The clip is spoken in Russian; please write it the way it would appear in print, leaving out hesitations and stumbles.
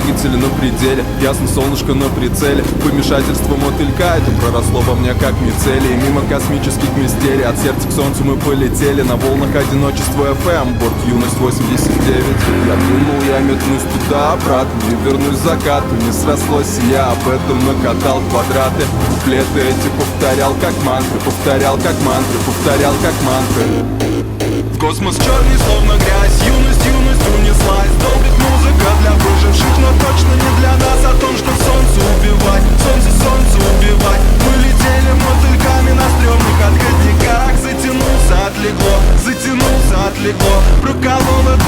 двигатели на пределе, ясно солнышко на прицеле. Помешательство мотылька, это проросло во мне как мицелий. Мимо космических мистерий, от сердца к солнцу мы полетели. На волнах одиночества FM, борт юность 89. Я думал, я метнусь туда-обратно, не вернусь к закату. Не срослось, и я об этом накатал квадраты. Куплеты эти повторял как мантры, повторял как мантры, повторял как мантры. В космос черный, словно грязь, юность унеслась. Долбит музыка для выживших, но точно не для нас. О том, что солнце убивать, солнце убивать. Мы летели мотыльками на стрёмных отходниках. Затянулся, отлегло, прокололо